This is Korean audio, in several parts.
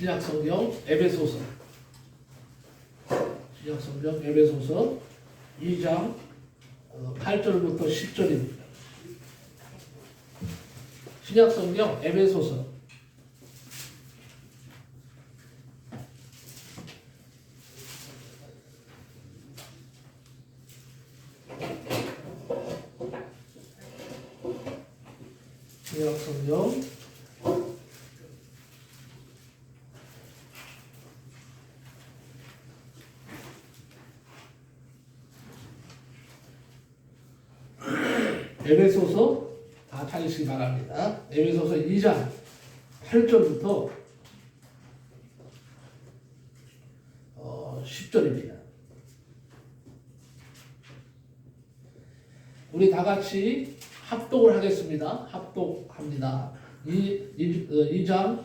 신약성경 에베소서 2장 8절부터 10절입니다. 신약성경 에베소서 '에베소서 다 찾으시기 바랍니다. 에베소서 2장 8절부터 10절입니다. 우리 다 같이 합독을 하겠습니다. 합독합니다. 2장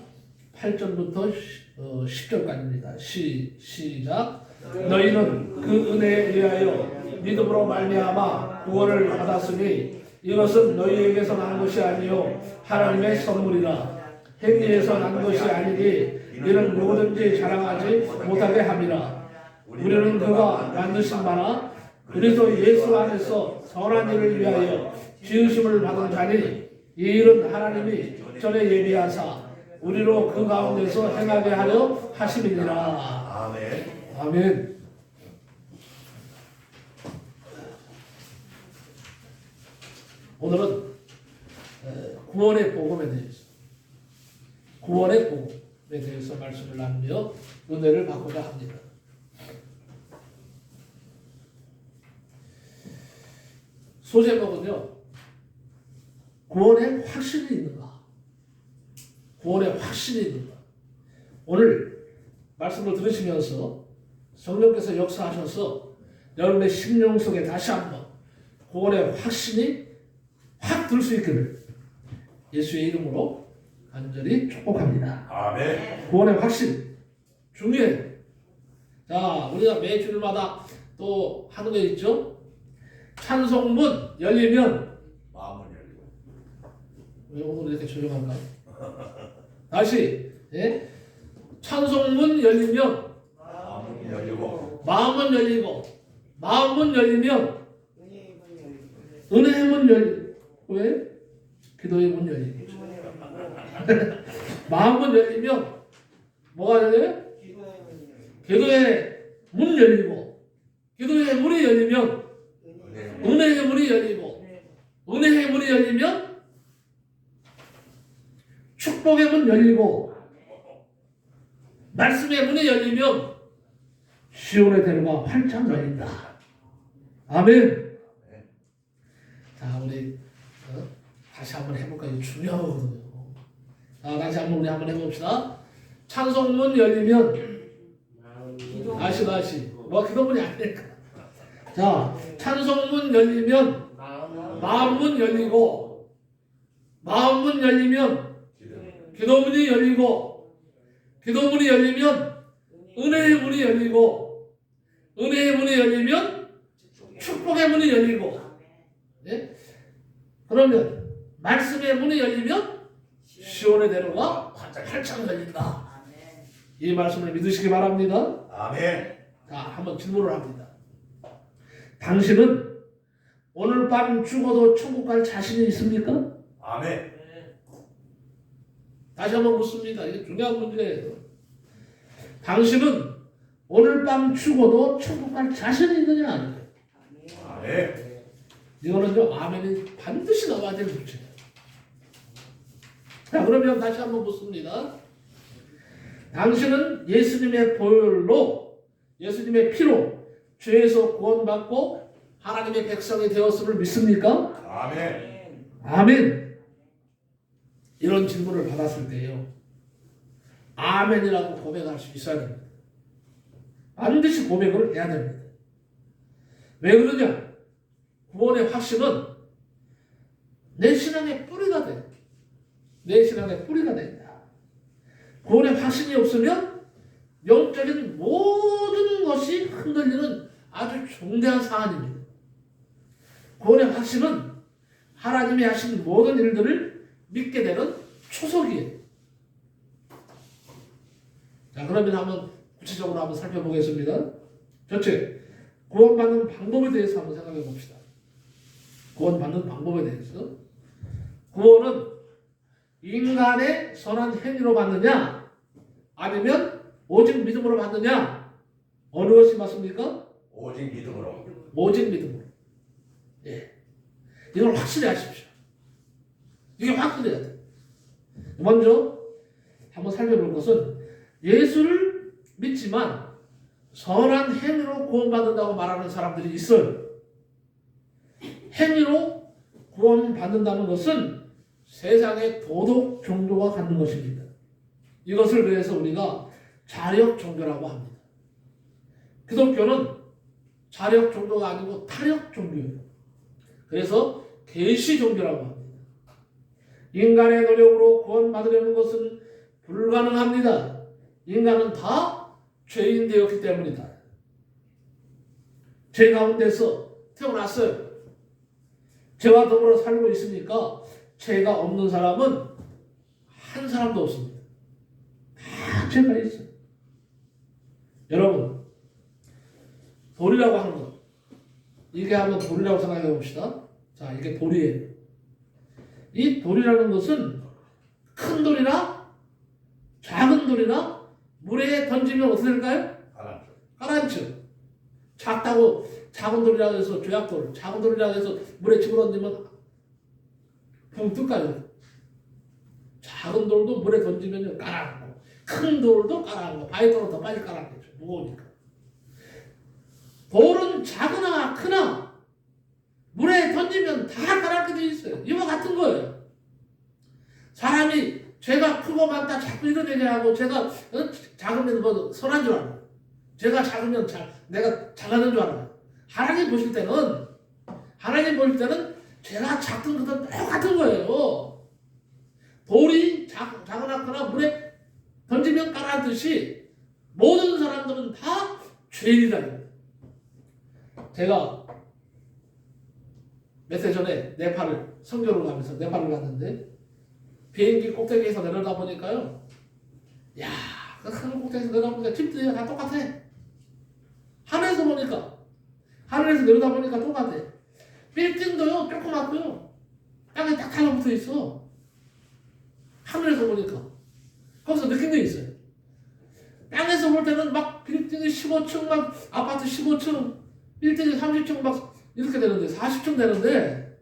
8절부터 10절까지입니다. 시작. 너희는 그 은혜에 의하여 믿음으로 말미암아 구원을 받았으니 이것은 너희에게서 난 것이 아니요 하나님의 선물이라. 행위에서 난 것이 아니니 이는 누구든지 자랑하지 못하게 함이라. 우리는 그가 만드신 바나 그리스도 예수 안에서 선한 일을 위하여 지으심을 받은 자니 이 일은 하나님이 전에 예비하사 우리로 그 가운데서 행하게 하려 하심이니라. 아멘. 아멘. 오늘은 구원의 복음에 대해서 말씀을 나누며 은혜를 받고자 합니다. 소제목은요, 구원의 확신이 있는가? 구원의 확신이 있는가? 오늘 말씀을 들으시면서 성령께서 역사하셔서 여러분의 심령 속에 다시 한번 구원의 확신이 확 들 수 있기를 예수의 이름으로 간절히 축복합니다. 아멘. 구원의 확신 중요해요. 자, 우리가 매 주일마다 또 하는 거 있죠? 찬송문 열리면 마음을 열리고. 왜 오늘 이렇게 조용한가? 다시 찬송문 열리면 마음은 열리고. 마음은 열리고 마음문 열리면 은혜의 문 열리고. 왜? 기도의 문 열리고. 마음문 열리면 뭐가 열려요? 기도의 문 열리고 기도의 문이 열리면 은혜의 문이 열리고 은혜의 문이 열리면 축복의 문 열리고 말씀의 문이 열리면 시온의 대로가 활짝 열린다. 아멘. 자, 우리 다시 한번 해볼까요? 이거 중요하거든요. 자, 다시 한번 우리 한번 해봅시다. 찬송문 열리면 다시 기도문이 아니니까. 자, 찬송문 열리면 마음문 열리고 마음문 열리면 기도문이 열리고 기도문이 열리면 은혜의 문이 열리고 은혜의 문이 열리면 축복의 문이 열리고 그러면 말씀의 문이 열리면 시온의 대로가 활짝 열린다. 이 말씀을 믿으시기 바랍니다. 아멘. 자, 한번 질문을 합니다. 당신은 오늘 밤 죽어도 천국 갈 자신이 있습니까? 아멘. 다시 한번 묻습니다. 이게 중요한 문제예요. 당신은 오늘 밤 죽어도 천국 갈 자신이 있느냐 아니냐? 아멘. 이거는요, 아멘이 반드시 나와야 될 문제예요. 자, 그러면 다시 한번 묻습니다. 당신은 예수님의 보혈로, 예수님의 피로 죄에서 구원받고 하나님의 백성이 되었음을 믿습니까? 아멘. 아멘. 이런 질문을 받았을 때요, 아멘이라고 고백할 수 있어야 됩니다. 반드시 고백을 해야 됩니다. 왜 그러냐? 구원의 확신은 내 신앙의 뿌리가 돼. 내 신앙의 뿌리가 된다. 구원의 확신이 없으면 영적인 모든 것이 흔들리는 아주 중대한 사안입니다. 구원의 확신은 하나님이 하신 모든 일들을 믿게 되는 초석이에요. 그러면 한번 구체적으로 한번 살펴보겠습니다. 첫째, 구원받는 방법에 대해서 한번 생각해 봅시다. 구원받는 방법에 대해서. 구원은 인간의 선한 행위로 받느냐 아니면 오직 믿음으로 받느냐, 어느 것이 맞습니까? 오직 믿음으로. 오직 믿음으로. 예, 이걸 확실히 하십시오. 이게 확실해야 돼. 먼저 한번 살펴볼 것은 예수를 믿지만 선한 행위로 구원받는다고 말하는 사람들이 있어요. 행위로 구원받는다는 것은 세상의 도덕 종교가 갖는 것입니다. 이것을 그래서 우리가 자력 종교라고 합니다. 기독교는 자력 종교가 아니고 타력 종교예요. 그래서 계시 종교라고 합니다. 인간의 노력으로 구원받으려는 것은 불가능합니다. 인간은 다 죄인 되었기 때문이다. 죄 가운데서 태어났어요. 죄와 더불어 살고 있으니까 죄가 없는 사람은 한 사람도 없습니다. 다 죄가 있어요. 여러분, 돌이라고 하는 것, 이게 한번 돌이라고 생각해 봅시다. 자, 이게 돌이에요. 이 돌이라는 것은 큰 돌이나 작은 돌이나 물에 던지면 어떻게 될까요? 가라앉죠. 작다고 작은 돌이라고 해서 죄악돌, 작은 돌이라고 해서 물에 집어던지면 붕 뜰까요? 작은 돌도 물에 던지면 가라앉고 큰 돌도 가라앉고 바위돌은 더 빨리 가라앉겠죠. 무거우니까. 돌은 작으나 크나 물에 던지면 다 가라앉게 돼 있어요. 이와 같은 거예요. 사람이 죄가 크고 많다 자꾸 이러내게 하고 제가 작으면 뭐 선한 줄 알아. 죄가 작으면 내가 잘하는 줄 알아. 하나님 보실 때는 죄가 작든 크든 똑같은 거예요. 돌이 작으나 크나 물에 던지면 가라앉듯이 모든 사람들은 다 죄인이다. 제가 몇 해 전에 네팔을 선교를 가면서 네팔을 갔는데 비행기 꼭대기에서 내려다 보니까요, 야, 그 하늘 꼭대기에서 내려다보니까 집들이 다 똑같아. 하늘에서 내려다 보니까 똑같아. 빌딩도요 조그맣고요 땅에 딱 달라붙어 있어. 하늘에서 보니까 거기서 느낀 게 있어요. 땅에서 볼 때는 막 빌딩이 15층, 막 아파트 15층, 빌딩이 30층 막 이렇게 되는데 40층 되는데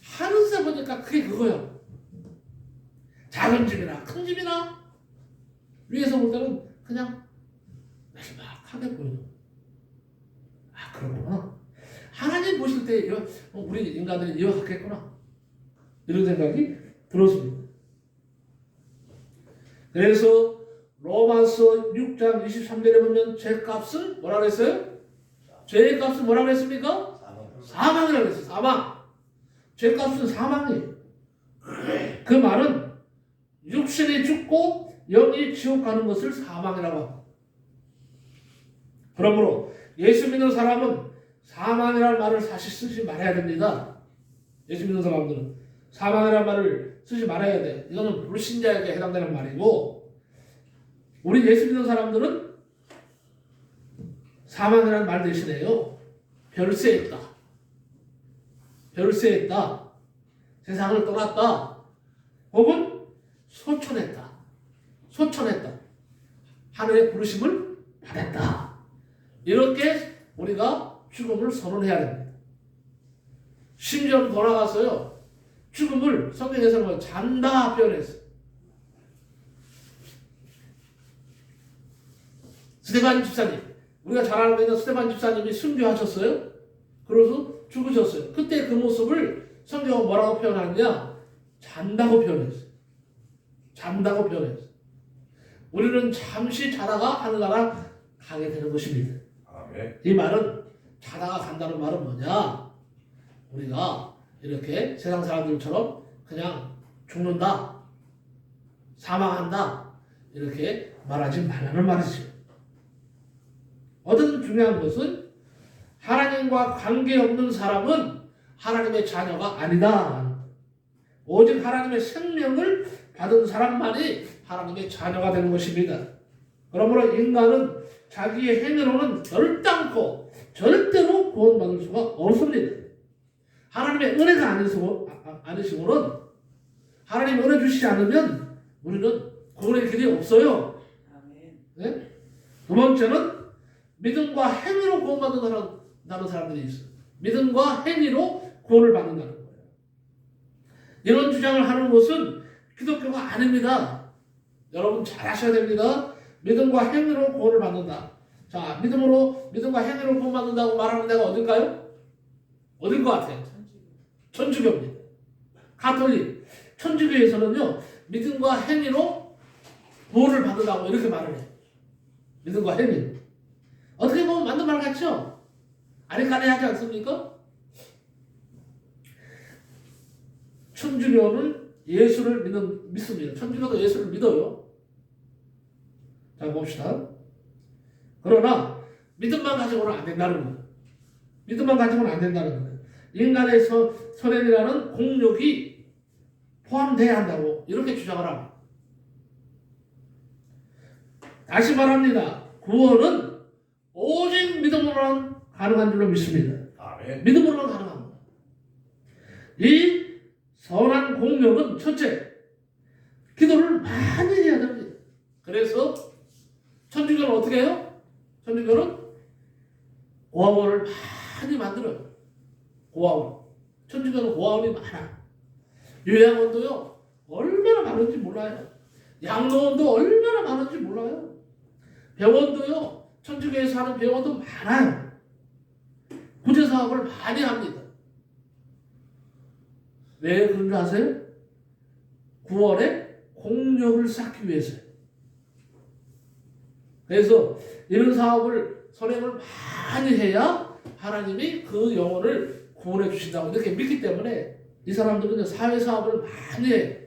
하늘에서 보니까 그게 그거야. 작은 집이나 큰 집이나 위에서 볼 때는 그냥 마지막하게 보이는 거야. 아, 그렇구나. 하나님 보실 때 우리 인간들이 이와 같겠구나. 이런 생각이 들었습니다. 그래서 로마서 6장 23절에 보면 죄값은 뭐라 그랬어요? 죄의 값은 뭐라 그랬습니까? 사망이라고 그랬어요. 사망. 죄값은 사망이에요. 그 말은 육신이 죽고 영이 지옥 가는 것을 사망이라고 합니다. 그러므로 예수 믿는 사람은 사망이라는 말을 사실 쓰지 말아야 됩니다. 예수 믿는 사람들은 사망이라는 말을 쓰지 말아야 돼. 이거는 불신자에게 해당되는 말이고, 우리 예수 믿는 사람들은 사망이라는 말 대신에요, 별세했다. 별세했다. 세상을 떠났다. 혹은 소천했다. 하늘의 부르심을 받았다. 이렇게 우리가 죽음을 선언해야 됩니다. 심지어 돌아가서요, 죽음을 성경에서는 잔다 표현했어요. 스데반 집사님, 우리가 잘 알고 있는 스데반 집사님이 순교하셨어요. 그래서 죽으셨어요. 그때 그 모습을 성경은 뭐라고 표현하느냐? 잔다고 표현했어요. 우리는 잠시 자다가 하늘나라 가게 되는 것입니다. 아멘. 이 말은, 자다가 간다는 말은 뭐냐? 우리가 이렇게 세상 사람들처럼 그냥 죽는다, 사망한다, 이렇게 말하지 말라는 말이죠. 어쨌든 중요한 것은 하나님과 관계없는 사람은 하나님의 자녀가 아니다. 오직 하나님의 생명을 받은 사람만이 하나님의 자녀가 되는 것입니다. 그러므로 인간은 자기의 행위로는 결단코 절대로 구원받을 수가 없습니다. 하나님의 은혜가 아니시고는 하나님 은혜 주시지 않으면 우리는 구원의 길이 없어요. 네? 두 번째는 믿음과 행위로 구원받는다는 사람들이 있어요. 믿음과 행위로 구원을 받는다는 거예요. 이런 주장을 하는 것은 기독교가 아닙니다. 여러분 잘 아셔야 됩니다. 믿음과 행위로 구원을 받는다. 자, 믿음과 행위로 구원받는다고 말하는 데가 어딜까요? 어딜 것 같아요? 천주교입니다. 가톨릭. 천주교에서는요, 믿음과 행위로 구원을 받는다고 이렇게 말을 해요. 믿음과 행위. 어떻게 보면 맞는 말 같죠? 아리까리하지 않습니까? 천주교는 예수를 믿습니다. 천주교도 예수를 믿어요. 자, 봅시다. 그러나 믿음만 가지고는 안 된다는 거예요. 믿음만 가지고는 안 된다는 거예요. 인간의 선행이라는 공력이 포함돼야 한다고 이렇게 주장을 합니다. 다시 말합니다. 구원은 오직 믿음으로만 가능한 줄로 믿습니다. 아멘. 믿음으로만 가능합니다. 이 선한 공력은 첫째, 기도를 많이 해야 됩니다. 그래서 천주교는 어떻게 해요? 천주교는 고아원을 많이 만들어요. 고아원. 천주교는 고아원이 많아. 요양원도요, 얼마나 많은지 몰라요. 양로원도 얼마나 많은지 몰라요. 병원도요, 천주교에서 하는 병원도 많아요. 구제사업을 많이 합니다. 왜 그런 줄 아세요? 구원의 공력을 쌓기 위해서요. 그래서 이런 사업을 선행을 많이 해야 하나님이 그 영혼을 구원해 주신다고 이렇게 믿기 때문에 이 사람들은 사회사업을 많이 해요.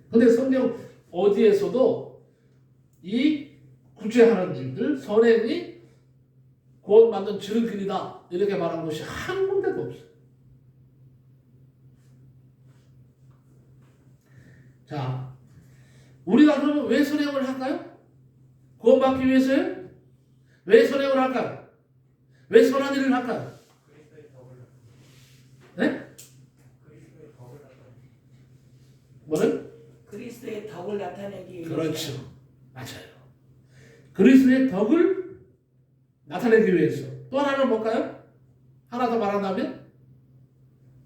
근데 성경 어디에서도 이 구제하는 일들, 선행이 구원받는 지름길이다 이렇게 말한 것이 한 군데도 없어요. 자, 우리가 그러면 왜 선행을 할까요? 구원받기 위해서요? 왜 선행을 할까요? 왜 선한 일을 할까요? 네? 뭐를? 그리스도의 덕을 나타내기 위해서. 그렇죠. 맞아요. 그리스도의 덕을 나타내기 위해서. 또 하나는 뭘까요? 하나 더 말한다면?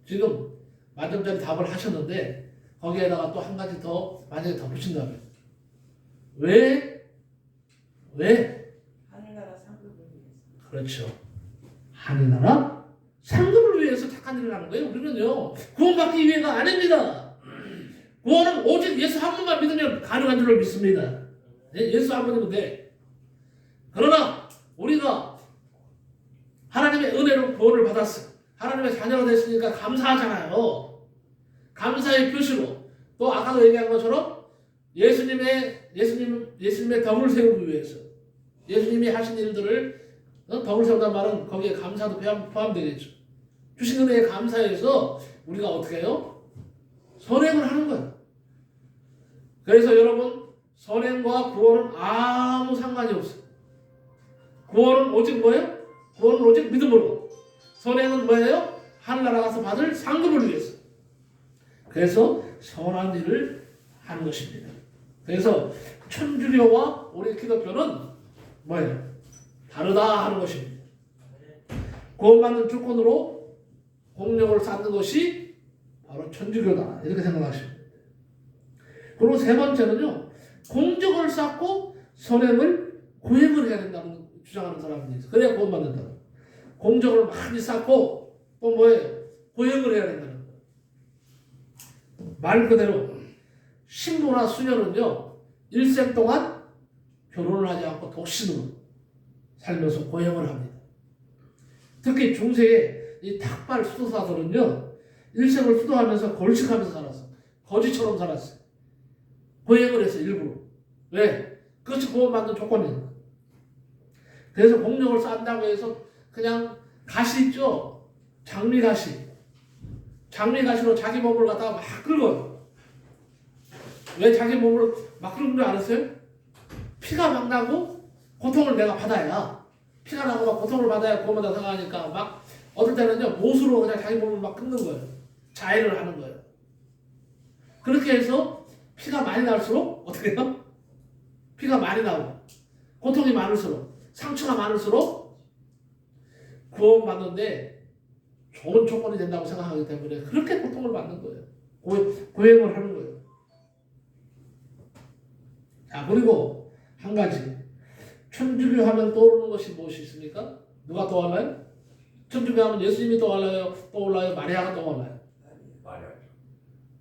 지금 만점짜리 답을 하셨는데 거기에다가 또 한 가지 더 만약에 덧붙인다면 왜? 하늘나라 상급을 위해서. 그렇죠. 하늘나라 상급을 위해서 착한 일을 하는 거예요. 우리는요 구원받기 위해가 아닙니다. 구원은 오직 예수 한 분만 믿으면 가능한 줄로 믿습니다. 예수 한 분이면 돼. 그러나 우리가 하나님의 은혜로 구원을 받았어요. 하나님의 자녀가 됐으니까 감사하잖아요. 감사의 표시로 또 아까도 얘기한 것처럼 예수님의 덕을 세우기 위해서 예수님이 하신 일들을 덕을 세운다는 말은 거기에 감사도 포함되겠죠. 주신 은혜에 감사해서 우리가 어떻게 해요? 선행을 하는 거예요. 그래서 여러분 선행과 구원은 아무 상관이 없어요. 구원은 오직 뭐예요? 구원은 오직 믿음으로. 선행은 뭐예요? 하늘나라 가서 받을 상급을 위해서. 그래서 선한 일을 하는 것입니다. 그래서 천주교와 우리 기독교는 뭐예요? 다르다 하는 것입니다. 구원받는 조건으로 공력을 쌓는 것이 바로 천주교다 이렇게 생각하시면 됩니다. 그리고 세 번째는요, 공적을 쌓고 선행을 고행을 해야 된다는 주장하는 사람들이 있어요. 그래야 구원받는다. 공적을 많이 쌓고 또 뭐예요? 고행을 해야 된다는 거예요. 말 그대로 신부나 수녀는요 일생 동안 결혼을 하지 않고 독신으로 살면서 고행을 합니다. 특히 중세의 이 탁발 수도사들은요 일생을 수도하면서 걸식하면서 살았어. 거지처럼 살았어요. 고행을 해서 일부러. 왜? 그것이 구원받는 조건이니까. 그래서 공력을 쌓는다고 해서 그냥 가시 있죠? 장미가시. 장미가시로 자기 몸을 갖다가 막 긁어요. 왜 자기 몸을 막 긁는 줄 알았어요? 피가 막 나고 고통을 내가 받아야 피가 나고 막 고통을 받아야 구원받아 생각하니까 막 어떨 때는요 못으로 그냥 자기 몸을 막 끊는 거예요. 자해를 하는 거예요. 그렇게 해서 피가 많이 날수록 어떻게 해요? 피가 많이 나고 고통이 많을수록 상처가 많을수록 구원받는데 좋은 조건이 된다고 생각하기 때문에 그렇게 고통을 받는 거예요. 고행을 하는 거예요. 자, 그리고 한 가지 천주교 하면 떠오르는 것이 무엇이 있습니까? 누가 떠올라요? 천주교 하면 예수님이 떠올라요? 마리아가 떠올라요? 마리아.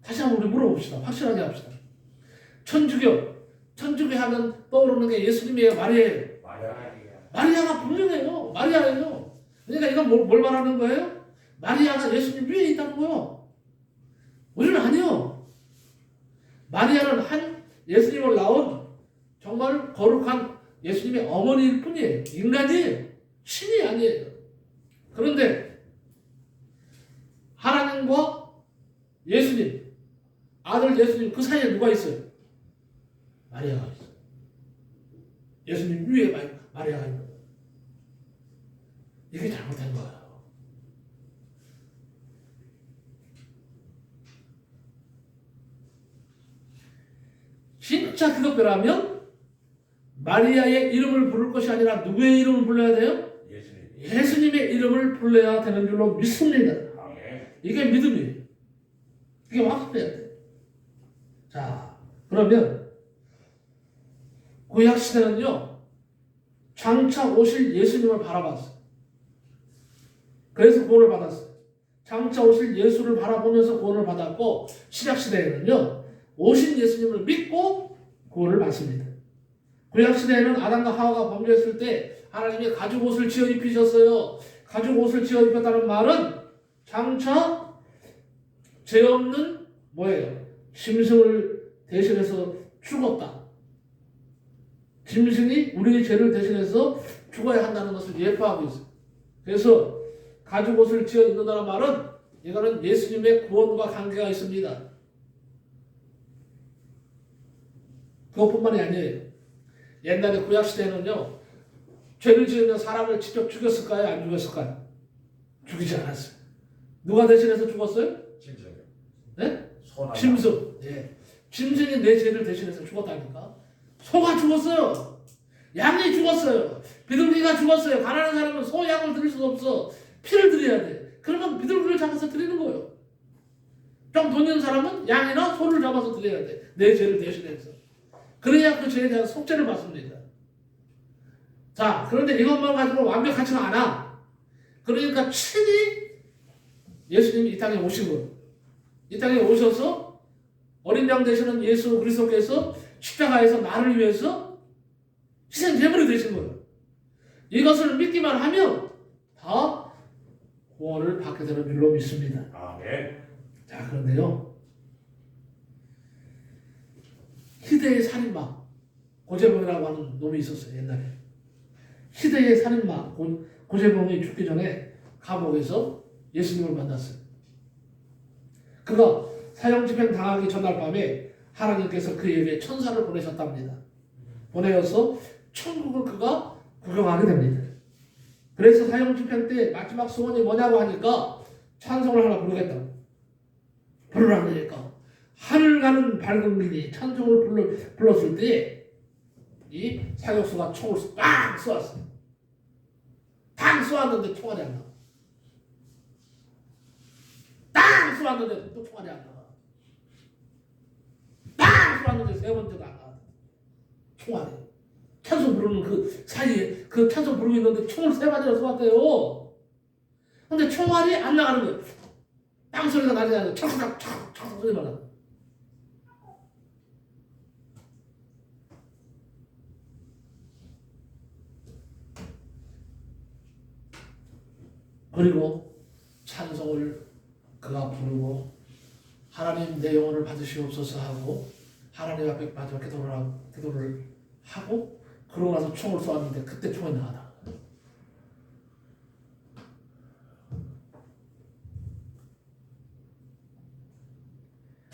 다시 한번 우리 물어봅시다. 확실하게 합시다. 천주교 하면 떠오르는 게 예수님이에요? 마리아예요? 마리아가 분명해요. 마리아예요. 그러니까 이건 뭘 말하는 거예요? 마리아가 예수님 위에 있다는 거예요. 우리는 아니요. 마리아는 한 예수님을 낳은 정말 거룩한 예수님의 어머니일 뿐이에요. 인간이에요. 신이 아니에요. 그런데 하나님과 예수님, 아들 예수님 그 사이에 누가 있어요? 마리아가 있어요. 예수님 위에 마리아가 있는 거예요. 이게 잘못된 거예요. 진짜 기독교라면 마리아의 이름을 부를 것이 아니라 누구의 이름을 불러야 돼요? 예수님의 이름을 불러야 되는 줄로 믿습니다. 이게 믿음이에요. 이게 확실해야 돼요. 자, 그러면 구약시대는요 장차 오실 예수님을 바라봤어요. 그래서 구원을 받았어요. 장차 오실 예수를 바라보면서 구원을 받았고, 신약시대에는요 오신 예수님을 믿고 구원을 받습니다. 구약시대에는 아담과 하와가 범죄했을 때 하나님이 가죽옷을 지어 입히셨어요. 가죽옷을 지어 입혔다는 말은 장차 죄 없는 뭐예요? 짐승을 대신해서 죽었다. 짐승이 우리의 죄를 대신해서 죽어야 한다는 것을 예표하고 있어요. 그래서 가죽옷을 지어 입는다는 말은 이거는 예수님의 구원과 관계가 있습니다. 그것뿐만이 아니에요. 옛날에 구약시대에는요 죄를 지으면 사람을 직접 죽였을까요? 안 죽였을까요? 죽이지 않았어요. 누가 대신해서 죽었어요? 짐승. 네? 짐승. 네. 짐승이 내 죄를 대신해서 죽었다니까. 소가 죽었어요. 양이 죽었어요. 비둘기가 죽었어요. 가난한 사람은 소, 양을 드릴 수가 없어. 피를 드려야 돼. 그러면 비둘기를 잡아서 드리는 거예요. 좀 돈 있는 사람은 양이나 소를 잡아서 드려야 돼. 내 죄를 대신해서. 그래야 그 죄에 대한 속죄를 받습니다. 자, 그런데 이것만 가지고 완벽하지는 않아. 그러니까 친히 예수님이 이 땅에 오신 거예요. 이 땅에 오셔서 어린 양 되시는 예수 그리스도께서 십자가에서 나를 위해서 희생 제물이 되신 거예요. 이것을 믿기만 하면 다 구원을 받게 되는 줄로 믿습니다. 아멘. 자, 그런데요 희대의 살인마 고재봉이라고 하는 놈이 있었어요. 옛날에 희대의 살인마 고재봉이 죽기 전에 감옥에서 예수님을 만났어요. 그가 사형집행 당하기 전날 밤에 하나님께서 그에게 천사를 보내셨답니다. 보내어서 천국을 그가 구경하게 됩니다. 그래서 사형집행 때 마지막 소원이 뭐냐고 하니까 찬송을 하나 부르겠다고. 부르라 그러니까 하늘 가는 밝은 길이 찬송을 불렀을 때 이 사격수가 총을 빵 쏘았어요. 탕 쏘았는데 총알이 안 나와. 땅 쏘았는데 또 총알이 안 나와. 땅 쏘았는데 세 번째도 안 나와. 총알이. 찬송 부르는 그 사이에 그 찬송 부르고 있는데 총을 세 마디나 쏘았대요. 근데 총알이 안 나가는 거예요. 땅 소리가 나지 않아요. 촥촥촥촥 소리만 나. 그리고 찬송을 그가 부르고 하나님 내 영혼을 받으시옵소서 하고 하나님 앞에 마지막 기도를 하고 그러고 나서 총을 쏘았는데 그때 총이 나가다.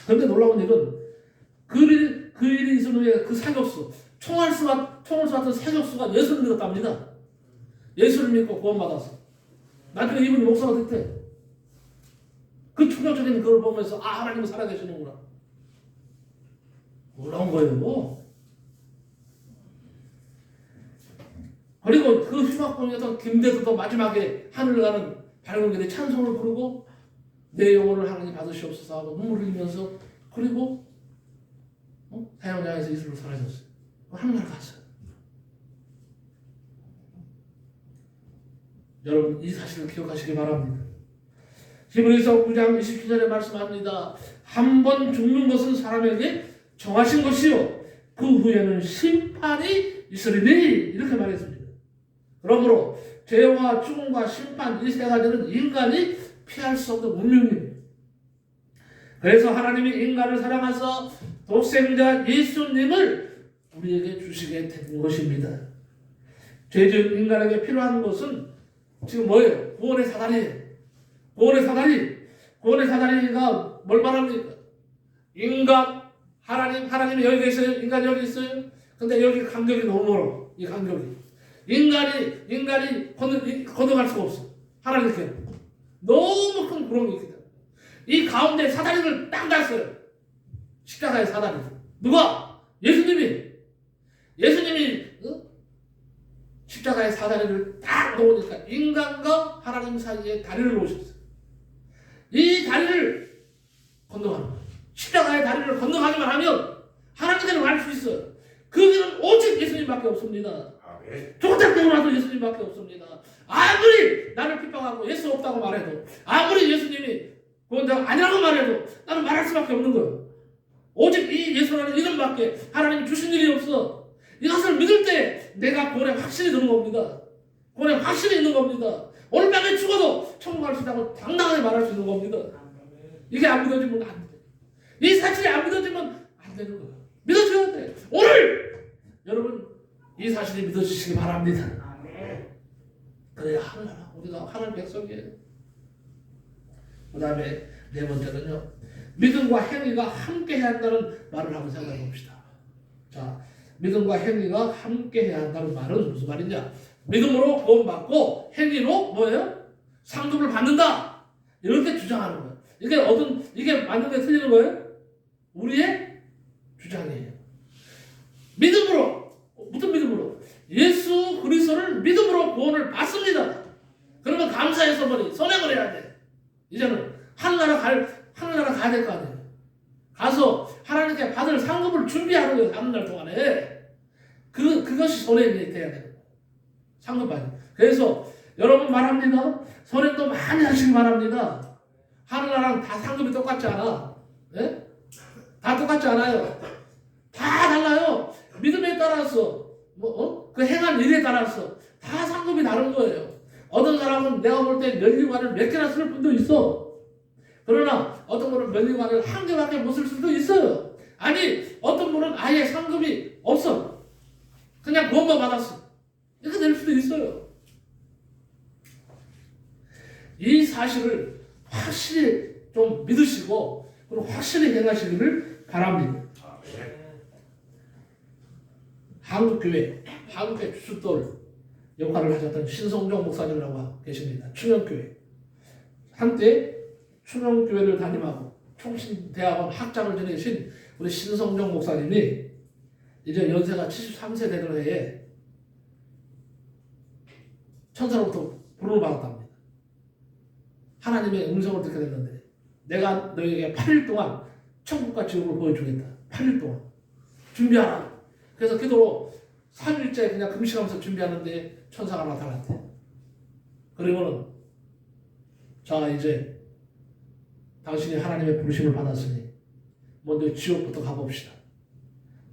그런데 놀라운 일은 그 일이 있은 후에 그 사격수 총알 총을 쏘았던 세격수가 예수를 믿었답니다. 예수를 믿고 구원받았어. 나중에 이분이 목사가 됐대. 그 충격적인 그걸 보면서 아, 하나님은 살아계시는구나. 놀라운 거예요. 뭐. 그리고 그 흉악범이었던 김대도도 마지막에 하늘을 가는 밝은 길에 찬송을 부르고 내 영혼을 하나님 받으시옵소서 하고 눈물을 흘리면서 그리고 태양장에서 이슬로 사라졌어요. 하늘나라 갔어요. 여러분 이 사실을 기억하시기 바랍니다. 히브리서 9장 27절에 말씀합니다. 한 번 죽는 것은 사람에게 정하신 것이요 그 후에는 심판이 있으리니 이렇게 말했습니다. 그러므로 죄와 죽음과 심판 이 세 가지는 인간이 피할 수 없는 운명입니다. 그래서 하나님이 인간을 사랑하사 독생자 예수님을 우리에게 주시게 된 것입니다. 죄지은 인간에게 필요한 것은 지금 뭐예요? 구원의 사다리예요. 구원의 사다리가 뭘 말합니까? 인간, 하나님이 여기 계세요. 인간이 여기 있어요. 근데 여기 간격이 너무 멀어. 이 간격이. 인간이 건너갈 수가 없어. 하나님께. 너무 큰 구렁이 있기 때문에. 이 가운데 사다리를 딱 놨어요. 십자가의 사다리. 누가? 예수님이 십자가의 사다리를 딱 놓으니까 인간과 하나님 사이에 다리를 놓으셨어요. 이 다리를 건너가는 거예요. 십자가의 다리를 건너가기만 하면 하나님께로 갈 수 있어요. 그 길은 오직 예수님밖에 없습니다. 조금 때문에도 예수님밖에 없습니다. 아무리 나를 핍박하고 예수 없다고 말해도 아무리 예수님이 구원자가 아니라고 말해도 나는 말할 수밖에 없는 거예요. 오직 이 예수라는 이름밖에 하나님이 주신 일이 없어. 이것을 믿을 때 내가 구원에 확신이 드는 겁니다. 구원에 확신이 있는 겁니다. 오늘 밤에 죽어도 천국 갈 수 있다고 당당하게 말할 수 있는 겁니다. 이게 안 믿어지면 안 돼. 이 사실이 안 믿어지면 안 되는 거예요. 믿어줘야 돼. 오늘 여러분 이 사실이 믿어주시기 바랍니다. 그래야 우리가 하나님 백성이에요. 그 다음에 네 번째는요. 믿음과 행위가 함께 해야 한다는 말을 한번 생각해 봅시다. 자, 믿음과 행위가 함께 해야 한다는 말은 무슨 말이냐? 믿음으로 구원받고 행위로 뭐예요? 상급을 받는다. 이렇게 주장하는 거예요. 이게 맞는 게 틀리는 거예요? 우리의 주장이에요. 믿음으로, 무슨 믿음으로? 예수 그리스도를 믿음으로 구원을 받습니다. 그러면 감사해서 선행을 해야 돼. 이제는 하늘나라 가야 될 거 아니에요. 가서 하나님께 받을 상급을 준비하는 거예요. 남는 날 동안에. 그것이 선행이 돼야 돼요. 상급 받이. 그래서 여러분 말합니다. 선행도 많이 하시기 바랍니다. 하늘나라랑 다 상급이 똑같지 않아. 네? 다 똑같지 않아요. 다 달라요. 믿음에 따라서 그 행한 일에 따라서 다 상급이 다른 거예요. 어떤 사람은 내가 볼 때 면류관을 몇 개나 쓸 분도 있어. 그러나 어떤 분은 면류관을 한 개밖에 못 쓸 수도 있어요. 아니 어떤 분은 아예 상급이 없어. 그냥 구원만 받았어. 이렇게 될 수도 있어요. 이 사실을 확실히 좀 믿으시고 그리고 확실히 행하시기를 바랍니다. 한국교회 주춧돌 역할을 하셨던 신성종 목사님이라고 계십니다. 충영교회. 한때 충영교회를 담임하고 총신대학원 학장을 지내신 우리 신성종 목사님이 이제 연세가 73세 되는 해에 천사로부터 부름을 받았답니다. 하나님의 음성을 듣게 됐는데 내가 너에게 8일 동안 천국과 지옥을 보여주겠다. 8일 동안 준비하라. 그래서 기도로 3일째 그냥 금식하면서 준비하는데 천사가 나타났대. 그리고는 자 이제 당신이 하나님의 부르심을 받았으니 먼저 지옥부터 가봅시다.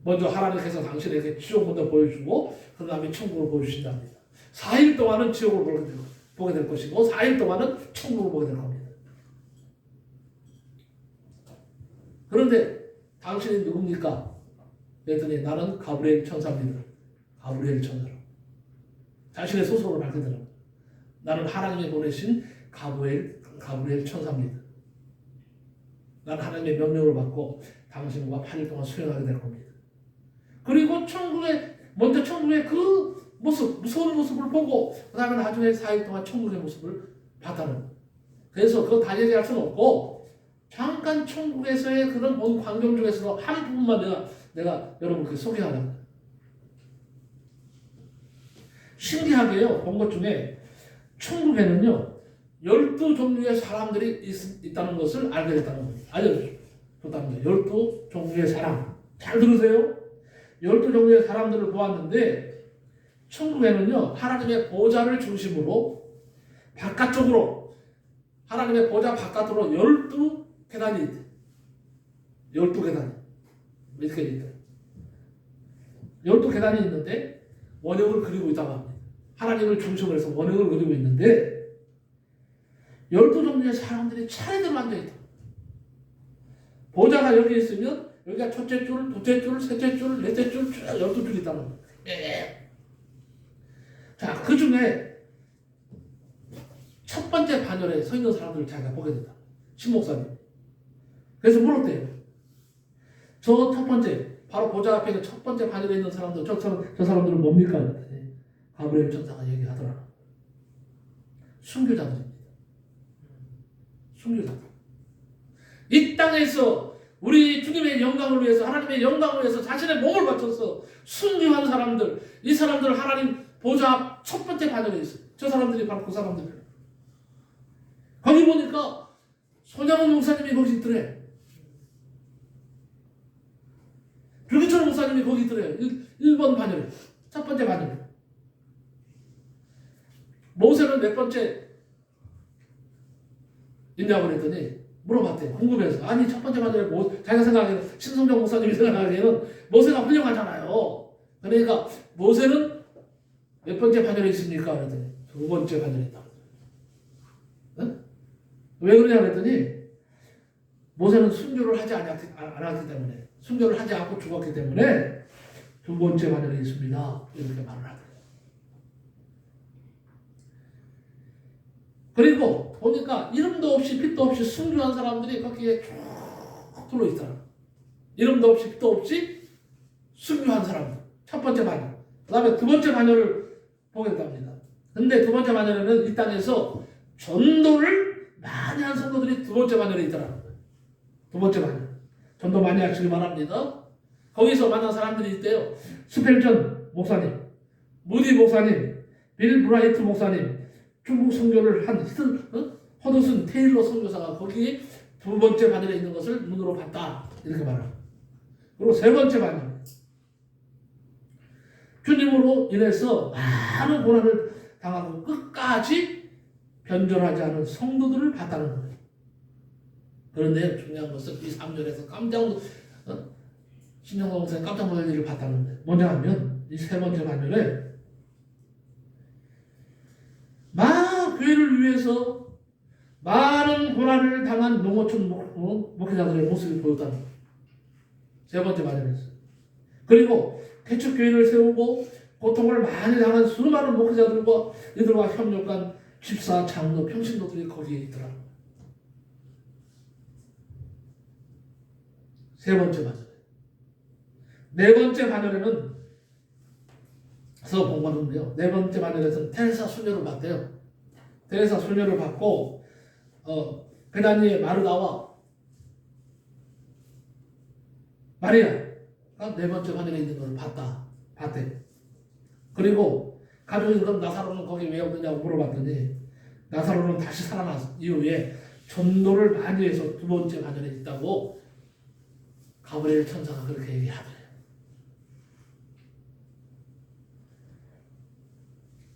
먼저 하나님께서 당신에게 지옥 먼저 보여주고 그 다음에 천국을 보여주신답니다. 4일 동안은 지옥을 보게 될 것이고 4일 동안은 천국을 보게 될 겁니다. 그런데 당신이 누굽니까? 그랬더니 나는 가브리엘 천사입니다. 가브리엘 천사로. 자신의 소속을 밝히더라고요. 나는 하나님이 보내신 가브리엘 천사입니다. 나는 하나님의 명령을 받고 당신과 8일 동안 수행하게 될 겁니다. 그리고 천국에 먼저 천국의 그 모습, 무서운 모습을 보고 그 다음에 나중에 4일 동안 천국의 모습을 봤다는 거예요. 그래서 그거 다 얘기할 수는 없고 잠깐 천국에서의 그런 본 광경 중에서 한 부분만 내가 여러분께 소개하려고 해요. 신기하게요. 본 것 중에 천국에는요 12종류의 사람들이 있다는 것을 알게 됐다는 거예요. 알려줬다는 거예요. 12종류의 사람. 잘 들으세요. 12종류의 사람들을 보았는데 천국에는요 하나님의 보좌를 중심으로 바깥쪽으로 하나님의 보좌 바깥으로 12계단이 있대. 12계단이 이렇게 있대. 12계단이 있는데 원형을 그리고 있다고 합니다. 하나님을 중심으로 해서 원형을 그리고 있는데 12종류의 사람들이 차례대로 앉아있다. 보좌가 여기 있으면 여기가 첫째 줄, 둘째 줄, 셋째 줄, 넷째 줄, 12줄 있다는 거예요. 자, 그 중에 첫 번째 반열에 서 있는 사람들을 자기가 보게 된다. 신목사님. 그래서 물었대요. 저 첫 번째, 바로 보좌 앞에 있는 첫 번째 반열에 있는 사람들, 저 사람들은 뭡니까? 그랬더니 가브리엘 천사가 얘기하더라. 순교자들입니다. 순교자들. 이 땅에서 우리 주님의 영광을 위해서, 하나님의 영광을 위해서 자신의 몸을 바쳐서 순교한 사람들, 이 사람들 하나님 보좌 앞 첫 번째 반열에 있어요. 저 사람들이 바로 그 사람들이에요. 거기 보니까 손양원 목사님이 거기 있더래. 류기철 목사님이 거기 있더래. 1번 반열에. 첫 번째 반열에. 모세는 몇 번째 있냐고 그랬더니 물어봤대. 궁금해서. 아니 첫 번째 반열에 자기가 생각하기에는 신성정 목사님이 생각하기에는 모세가 훌륭하잖아요. 그러니까 모세는 몇 번째 반열에 있습니까? 그랬더니 두 번째 반열에 있다. 응? 왜 그러냐 그랬더니 모세는 순교를 하지 않았기 때문에, 순교를 하지 않고 죽었기 때문에 두 번째 반열에 있습니다. 이렇게 말을 하더래요. 그리고 보니까 이름도 없이 빛도 없이 순교한 사람들이 거기에 쭉 둘러있더라. 이름도 없이 빛도 없이 순교한 사람들. 첫 번째 반열. 그 다음에 두 번째 반열을 보게 됩니다. 근데 두 번째 반열에는 이 땅에서 전도를 많이 한 성도들이 두 번째 반열에 있더라. 두 번째 반열. 전도 많이 하시기 바랍니다. 거기서 만난 사람들이 있대요. 스펠전 목사님, 무디 목사님, 빌 브라이트 목사님, 중국 선교를 한 허드슨 테일러 선교사가 거기 두 번째 반열에 있는 것을 눈으로 봤다. 이렇게 말합니다. 그리고 세 번째 반열. 주님으로 인해서 많은 고난을 당하고 끝까지 변절하지 않은 성도들을 봤다는 거예요. 그런데 중요한 것은 이 3절에서 신영동 목사님 깜짝 놀랄 일을 봤다는 거예요. 뭐냐 하면 이 세 번째 반열에 교회를 위해서 많은 고난을 당한 농어촌 목회자들의 모습을 보였다는 거예요. 세 번째 반열에서. 그리고 개척교회를 세우고 고통을 많이 당한 수많은 목회자들과 이들과 협력한 집사, 장로, 평신도들이 거기에 있더라. 세 번째 반열. 네 번째 반열에는 본 거는데요. 네 번째 반열에서는 테레사 수녀를 봤대요. 테레사 수녀를 봤고 베다니의 마르다와 마리아가 네 번째 반열에 있는 걸 봤대. 그리고 가족이 그럼 나사로는 거기 왜 없느냐고 물어봤더니 나사로는 다시 살아난 이후에 전도를 많이 해서 두 번째 반열에 있다고 가브리엘 천사가 그렇게 얘기하더래요.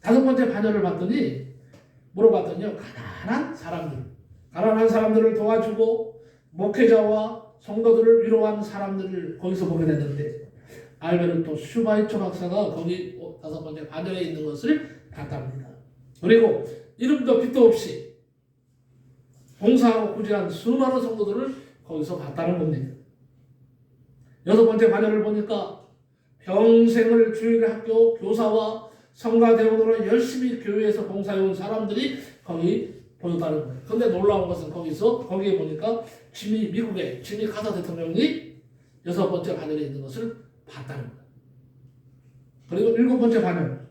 다섯 번째 반열을 물어봤더니요. 가난한 사람들을 도와주고 목회자와 성도들을 위로한 사람들을 거기서 보게 됐는데 알베르토 슈바이처 박사가 거기 다섯 번째 반열에 있는 것을 봤답니다. 그리고 이름도 빛도 없이 봉사하고 구제한 수많은 성도들을 거기서 봤다는 겁니다. 여섯 번째 반열을 보니까 평생을 주일 학교 교사와 성가대원으로 열심히 교회에서 봉사해온 사람들이 거기 보였다는 거예요. 근데 놀라운 것은 거기에 보니까 미국의 지미 카터 대통령이 여섯 번째 반열에 있는 것을 봤다는 거예요. 그리고 일곱 번째 반열.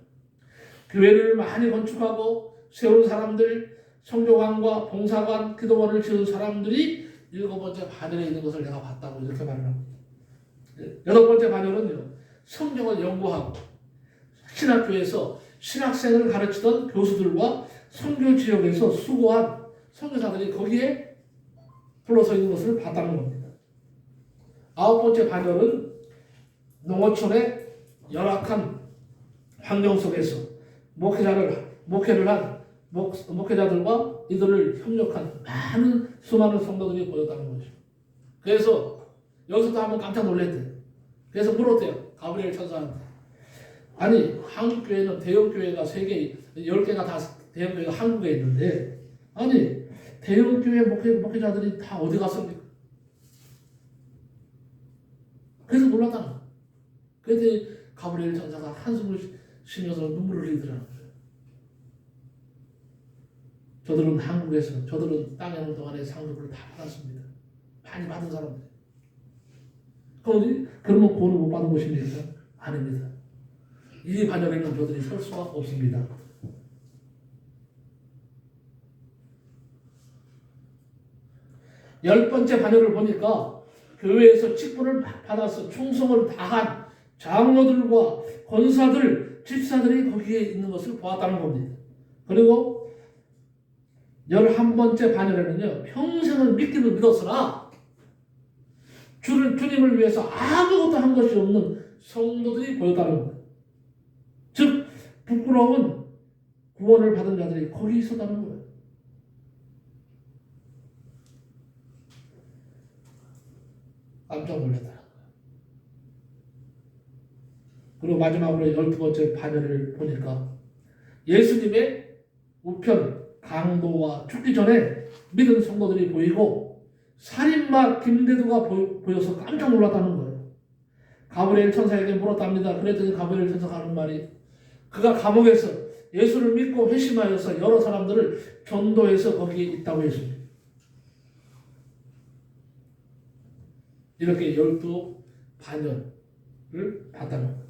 교회를 많이 건축하고 세운 사람들, 성교관과 봉사관, 기도원을 지은 사람들이 일곱 번째 반열에 있는 것을 내가 봤다고 이렇게 말을 합니다. 여덟 번째 반열은요, 성경을 연구하고 신학교에서 신학생을 가르치던 교수들과 선교 지역에서 수고한 선교사들이 거기에 둘러서 있는 것을 봤다는 겁니다. 아홉 번째 반열은 농어촌의 열악한 환경 속에서 목회를 한 목회자들과 이들을 협력한 수많은 성도들이 보였다는 거죠. 그래서 여기서도 한번 깜짝 놀랐대요. 그래서 물었대요. 가브리엘 천사한테. 아니, 한국 교회는 대형 교회가 3개, 10개가 다 대형 교회가 한국에 있는데, 아니, 대형 교회 목회자들이 다 어디 갔습니까? 그래서 놀랐다는 거예요. 그랬더니 가브리엘 천사가 한숨을 쉬면서 눈물을 흘리더라는 거예요. 저들은 한국에서, 저들은 땅에 있는 동안에 상급을 다 받았습니다. 많이 받은 사람들. 그러면 구원을 못 받은 것입니까? 아닙니다. 이 반열에는 저들이 설 수가 없습니다. 열 번째 반열을 보니까 교회에서 직분을 받아서 충성을 다한 장로들과 권사들, 집사들이 거기에 있는 것을 보았다는 겁니다. 그리고 11번째 반열에는요, 평생을 믿기는 믿었으나 주님을 위해서 아무것도 한 것이 없는 성도들이 보였다는 거예요. 즉, 부끄러운 구원을 받은 자들이 거기 있었다는 거예요. 깜짝 놀랐다. 그리고 마지막으로 12번째 반열을 보니까 예수님의 우편, 강도와 죽기 전에 믿은 성도들이 보이고 살인마 김대두가 보여서 깜짝 놀랐다는 거예요. 가브리엘 천사에게 물었답니다. 그랬더니 가브리엘 천사가 하는 말이, 그가 감옥에서 예수를 믿고 회심하여서 여러 사람들을 전도해서 거기에 있다고 했습니다. 이렇게 12반열을 봤다는 거예요.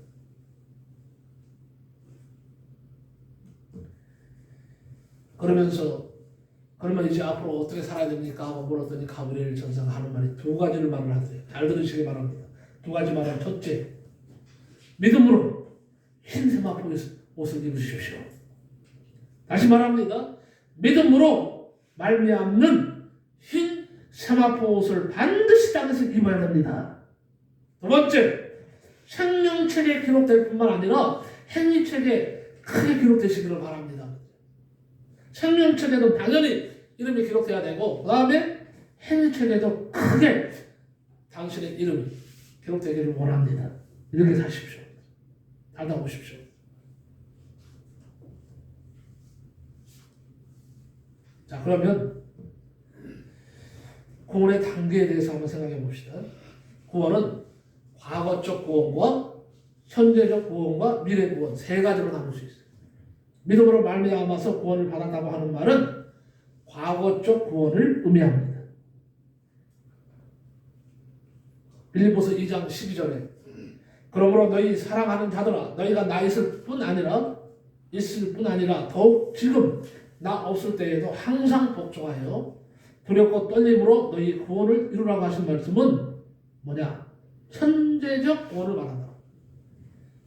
그러면 이제 앞으로 어떻게 살아야 됩니까? 하고 물었더니 가브리엘 천사가 하는 말이 2가지를 말을 하더래요. 잘 들으시기 바랍니다. 2가지 말은, 첫째, 믿음으로 흰 세마포 옷을 입으십시오. 다시 말합니다. 믿음으로 말미암는 흰 세마포 옷을 반드시 땅에서 입어야 됩니다. 두 번째, 생명책에 기록될 뿐만 아니라 행위책에 크게 기록되시기를 바랍니다. 생명책에도 당연히 이름이 기록돼야 되고, 그 다음에 행위책에도 크게 당신의 이름이 기록되기를 원합니다. 이렇게 사십시오. 살다 보십시오. 자, 그러면 구원의 단계에 대해서 한번 생각해 봅시다. 구원은 과거적 구원과 현재적 구원과 미래 구원 3가지로 나눌 수 있어요. 믿음으로 말미암아서 구원을 받았다고 하는 말은 과거적 구원을 의미합니다. 빌립보서 2장 12절에 그러므로 너희 사랑하는 자들아, 너희가 나 있을 뿐 아니라 더욱 지금 나 없을 때에도 항상 복종하여 두렵고 떨림으로 너희 구원을 이루라고 하신 말씀은 뭐냐? 현재적 구원을 말한다.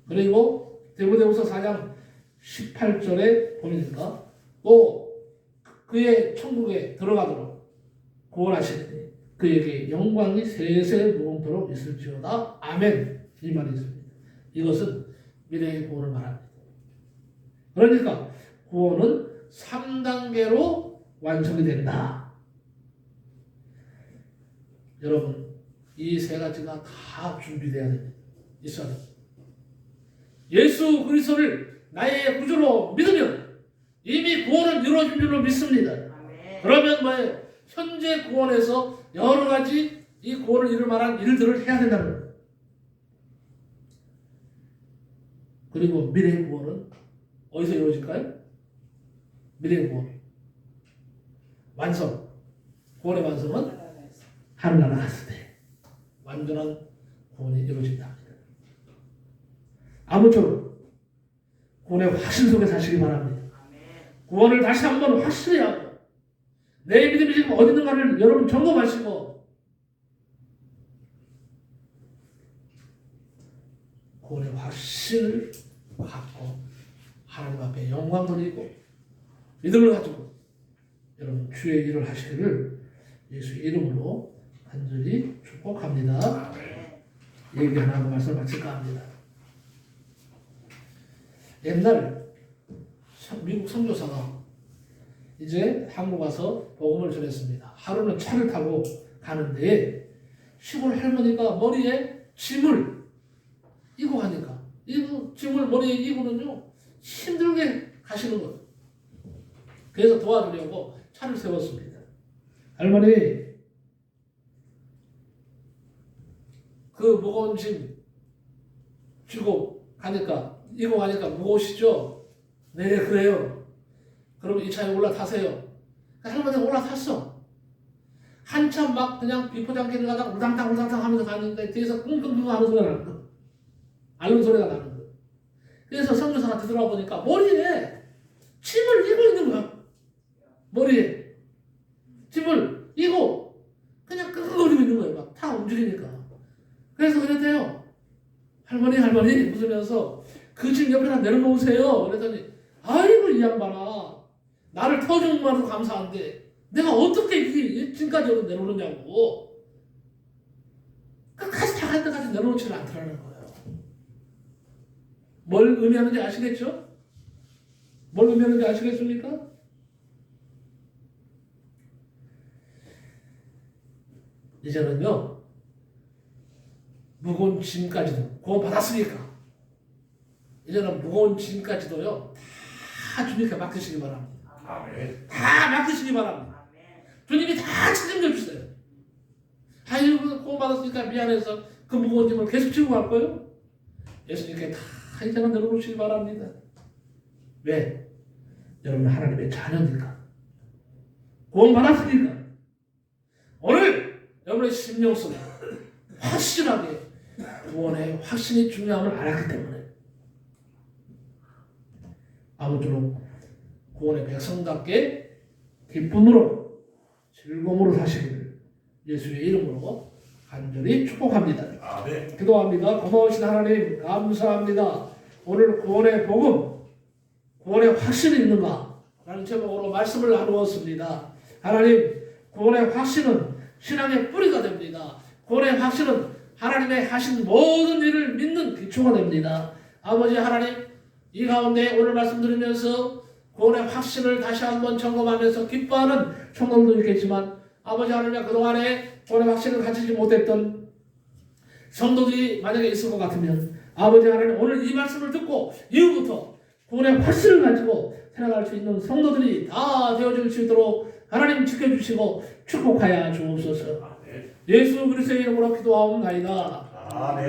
그리고 디모데후서 4장 18절에 보니까 또 그의 천국에 들어가도록 구원하시니 그에게 영광이 세세 무궁토록 있을지어다. 아멘. 이 말이 있습니다. 이것은 미래의 구원을 말합니다. 그러니까 구원은 3단계로 완성이 된다. 여러분, 이 3가지가 다 준비되어야 됩니다. 있어야 됩니다. 예수 그리스도를 나의 구주로 믿으면 이미 구원은 이루어진 줄로 믿습니다. 아멘. 그러면 뭐예요? 현재 구원에서 여러 가지 이 구원을 이룰 만한 일들을 해야 된다는 거예요. 그리고 미래의 구원은 어디서 이루어질까요? 미래의 구원. 완성. 구원의 완성은 하늘나라 갔을 때 완전한 구원이 이루어진다. 아무쪼록 구원의 확신 속에 사시기 바랍니다. 아멘. 구원을 다시 한번 확실히 하고 내 믿음이 지금 어디 있는가를 여러분 점검하시고 구원의 확신을 갖고 하나님 앞에 영광 돌리고 믿음을 가지고 여러분 주의 일을 하시기를 예수 이름으로 간절히 축복합니다. 얘기 하나 하고 말씀을 마칠까 합니다. 옛날 미국 선교사가 이제 한국 와서 복음을 전했습니다. 하루는 차를 타고 가는데 시골 할머니가 머리에 짐을 이고 가니까 이 짐을 머리에 이고는요 힘들게 가시는 거예요. 그래서 도와주려고 차를 세웠습니다. 할머니 그 무거운 짐 쥐고 가니까 이고 가니까 무거우시죠? 네 그래요. 그럼 이 차에 올라타세요. 할머니가 올라탔어. 한참 막 그냥 비포장길을 가다가 울당탕 하면서 가는데 뒤에서 끙끙끙 하는 소리가 나는 거야. 앓는 소리가 나는 거야. 그래서 선교사가 뒤돌아보니까 머리에 침을 이고 있는 거야. 머리에 침을 이고 그냥 끙끙거리고 있는 거예요. 막 타 움직이니까. 그래서 그랬대요. 할머니 웃으면서 그 집 옆에다 내려놓으세요. 그랬더니 아이고 이 양반아 나를 태워준 것만으로 감사한데 내가 어떻게 이 짐까지 여기 내려놓냐고. 끝까지 다 갈 때까지 내려놓지를 않더라는 거예요. 뭘 의미하는지 아시겠죠? 뭘 의미하는지 아시겠습니까? 이제는요 무거운 짐까지도 구원 받았으니까 이제는 무거운 짐까지도요 다 주님께 맡기시기 바랍니다. 아멘. 다 맡기시기 바랍니다. 주님이 다 책임져 주세요. 아이고 구원 받았으니까 미안해서 그 무거운 짐을 계속 지고 갈 거예요? 예수님께 다 이제는 내려놓으시기 바랍니다. 왜? 여러분 하나님의 자녀니까 구원 받았으니까 오늘 여러분의 심령 속에 확실하게 구원의 확신이 중요함을 알았기 때문에 아무쪼록 구원의 백성답게 기쁨으로 즐거움으로 사시기를 예수의 이름으로 간절히 축복합니다. 아멘. 기도합니다. 고마우신 하나님 감사합니다. 오늘 구원의 복음, 구원의 확신이 있는가? 라는 제목으로 말씀을 나누었습니다. 하나님 구원의 확신은 신앙의 뿌리가 됩니다. 구원의 확신은 하나님의 하신 모든 일을 믿는 기초가 됩니다. 아버지 하나님 이 가운데 오늘 말씀 들으면서 구원의 확신을 다시 한번 점검하면서 기뻐하는 성도들도 있겠지만 아버지 하나님 그동안에 구원의 확신을 가지지 못했던 성도들이 만약에 있을 것 같으면 아버지 하나님 오늘 이 말씀을 듣고 이후부터 구원의 확신을 가지고 살아갈 수 있는 성도들이 다 되어질 수 있도록 하나님 지켜주시고 축복하여 주옵소서. 예수 그리스도의 이름으로 기도하옵나이다. 아멘.